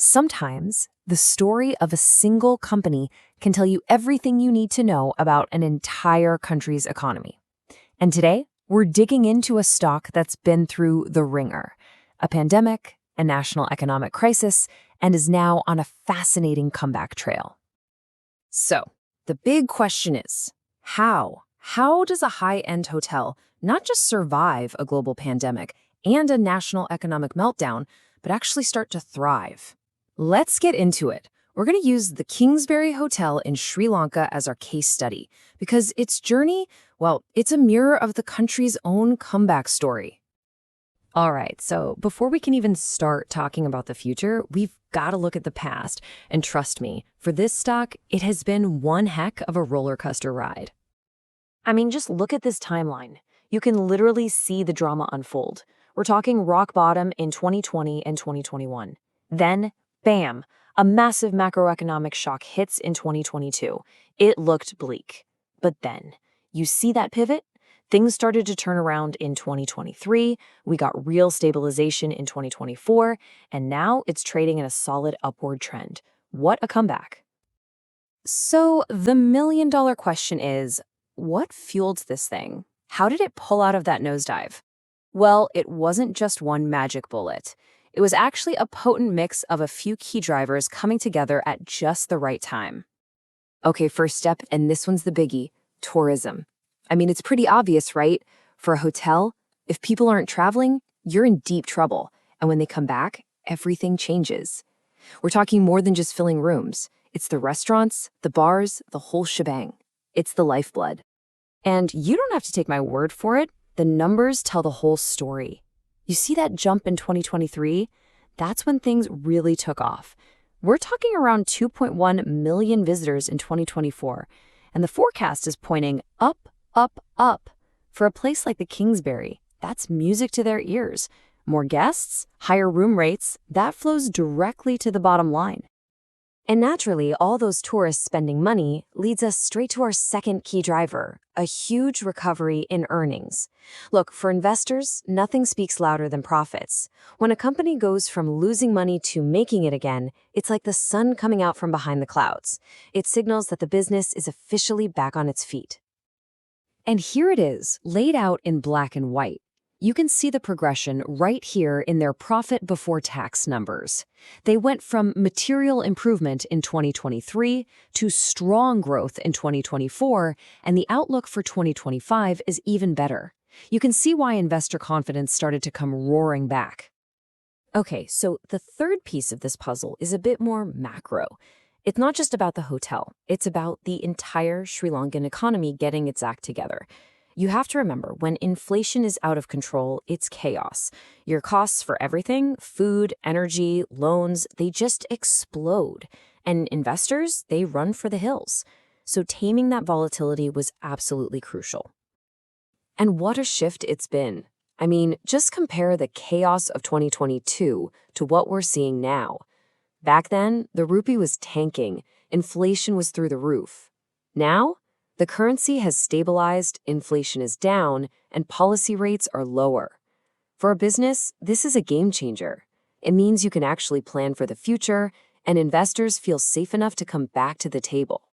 Sometimes the story of a single company can tell you everything you need to know about an entire country's economy. And today, we're digging into a stock that's been through the ringer, a pandemic, a national economic crisis, and is now on a fascinating comeback trail. So, the big question is, how? How does a high-end hotel not just survive a global pandemic and a national economic meltdown, but actually start to thrive? Let's get into it. We're going to use the Kingsbury Hotel in Sri Lanka as our case study because its journey, well, it's a mirror of the country's own comeback story. All right, so before we can even start talking about the future, we've got to look at the past. And trust me, for this stock, it has been one heck of a roller coaster ride. I mean, just look at this timeline. You can literally see the drama unfold. We're talking rock bottom in 2020 and 2021. Then, bam, a massive macroeconomic shock hits in 2022. It looked bleak. But then, you see that pivot? Things started to turn around in 2023, we got real stabilization in 2024, and now it's trading in a solid upward trend. What a comeback. So the million-dollar question is, what fueled this thing? How did it pull out of that nosedive? Well, it wasn't just one magic bullet. It was actually a potent mix of a few key drivers coming together at just the right time. Okay, first step, and this one's the biggie, tourism. I mean, it's pretty obvious, right? For a hotel, if people aren't traveling, you're in deep trouble. And when they come back, everything changes. We're talking more than just filling rooms. It's the restaurants, the bars, the whole shebang. It's the lifeblood. And you don't have to take my word for it. The numbers tell the whole story. You see that jump in 2023? That's when things really took off. We're talking around 2.1 million visitors in 2024. And the forecast is pointing up, up, up. For a place like the Kingsbury, that's music to their ears. More guests, higher room rates, that flows directly to the bottom line. And naturally, all those tourists spending money leads us straight to our second key driver, a huge recovery in earnings. Look, for investors, nothing speaks louder than profits. When a company goes from losing money to making it again, it's like the sun coming out from behind the clouds. It signals that the business is officially back on its feet. And here it is, laid out in black and white. You can see the progression right here in their profit before tax numbers. They went from material improvement in 2023 to strong growth in 2024, and the outlook for 2025 is even better. You can see why investor confidence started to come roaring back. Okay, so the third piece of this puzzle is a bit more macro. It's not just about the hotel. It's about the entire Sri Lankan economy getting its act together. You have to remember, when inflation is out of control, it's chaos. Your costs for everything, food, energy, loans, they just explode. And investors, they run for the hills. So taming that volatility was absolutely crucial. And what a shift it's been. I mean, just compare the chaos of 2022 to what we're seeing now. Back then, the rupee was tanking, inflation was through the roof. Now, the currency has stabilized, inflation is down, and policy rates are lower. For a business, this is a game changer. It means you can actually plan for the future, and investors feel safe enough to come back to the table.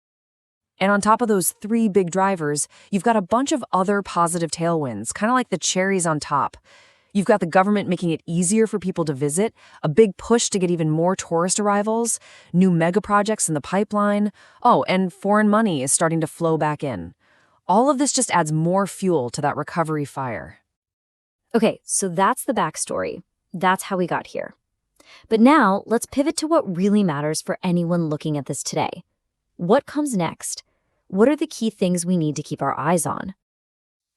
And on top of those three big drivers, you've got a bunch of other positive tailwinds, kind of like the cherries on top. You've got the government making it easier for people to visit, a big push to get even more tourist arrivals, new mega projects in the pipeline. Oh, and foreign money is starting to flow back in. All of this just adds more fuel to that recovery fire. Okay, so that's the backstory. That's how we got here. But now let's pivot to what really matters for anyone looking at this today. What comes next? What are the key things we need to keep our eyes on?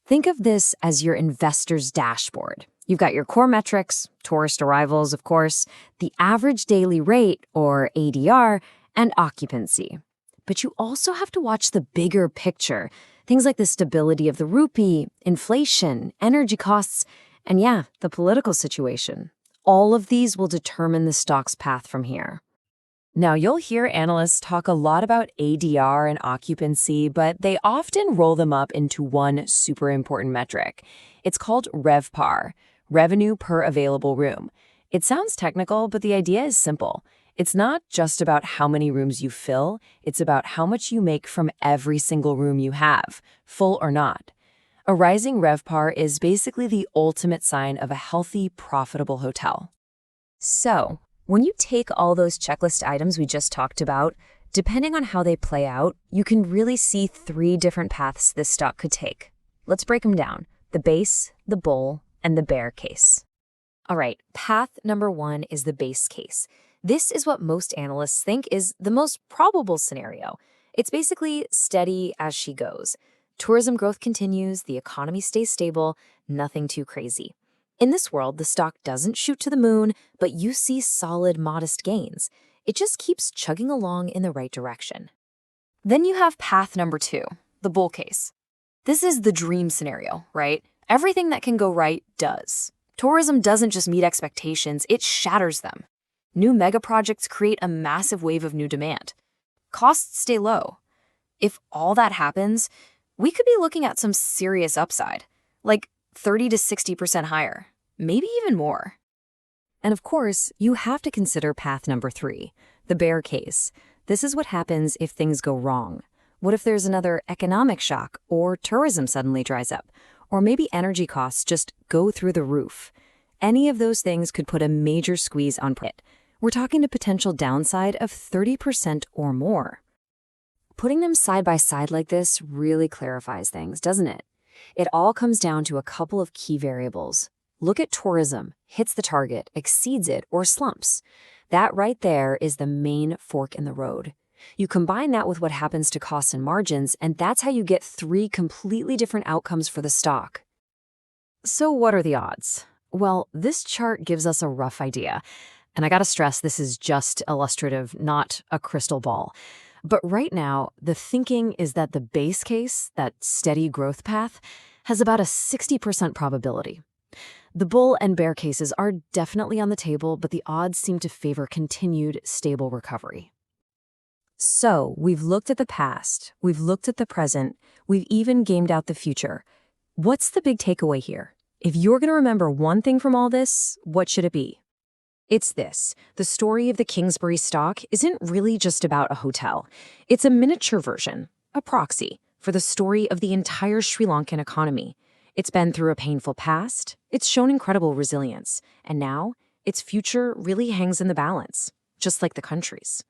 Think of this as your investor's dashboard. You've got your core metrics, tourist arrivals, of course, the average daily rate, or ADR, and occupancy. But you also have to watch the bigger picture, things like the stability of the rupee, inflation, energy costs, and yeah, the political situation. All of these will determine the stock's path from here. Now, you'll hear analysts talk a lot about ADR and occupancy, but they often roll them up into one super important metric. It's called RevPAR, revenue per available room. It sounds technical, but the idea is simple. It's not just about how many rooms you fill, it's about how much you make from every single room you have, full or not. A rising RevPAR is basically the ultimate sign of a healthy, profitable hotel. So, when you take all those checklist items we just talked about, depending on how they play out, you can really see 3 different paths this stock could take. Let's break them down: the base, the bull, and the bear case. All right, path number 1 is the base case. This is what most analysts think is the most probable scenario. It's basically steady as she goes. Tourism growth continues, the economy stays stable, nothing too crazy. In this world, the stock doesn't shoot to the moon, but you see solid, modest gains. It just keeps chugging along in the right direction. Then you have path number 2, the bull case. This is the dream scenario, right? Everything that can go right does. Tourism doesn't just meet expectations, it shatters them. New mega projects create a massive wave of new demand. Costs stay low. If all that happens, we could be looking at some serious upside, like 30 to 60% higher, maybe even more. And of course, you have to consider path number 3, the bear case. This is what happens if things go wrong. What if there's another economic shock, or tourism suddenly dries up, or maybe energy costs just go through the roof? Any of those things could put a major squeeze on it. We're talking a potential downside of 30% or more. Putting them side by side like this really clarifies things, doesn't it? It all comes down to a couple of key variables. Look at tourism, hits the target, exceeds it, or slumps. That right there is the main fork in the road. You combine that with what happens to costs and margins, and that's how you get 3 completely different outcomes for the stock. So what are the odds? Well, this chart gives us a rough idea. And I gotta stress, this is just illustrative, not a crystal ball. But right now, the thinking is that the base case, that steady growth path, has about a 60% probability. The bull and bear cases are definitely on the table, but the odds seem to favor continued stable recovery. So, we've looked at the past, we've looked at the present, we've even gamed out the future. What's the big takeaway here? If you're going to remember one thing from all this, what should it be? It's this: the story of the Kingsbury stock isn't really just about a hotel. It's a miniature version, a proxy, for the story of the entire Sri Lankan economy. It's been through a painful past, it's shown incredible resilience, and now its future really hangs in the balance, just like the country's.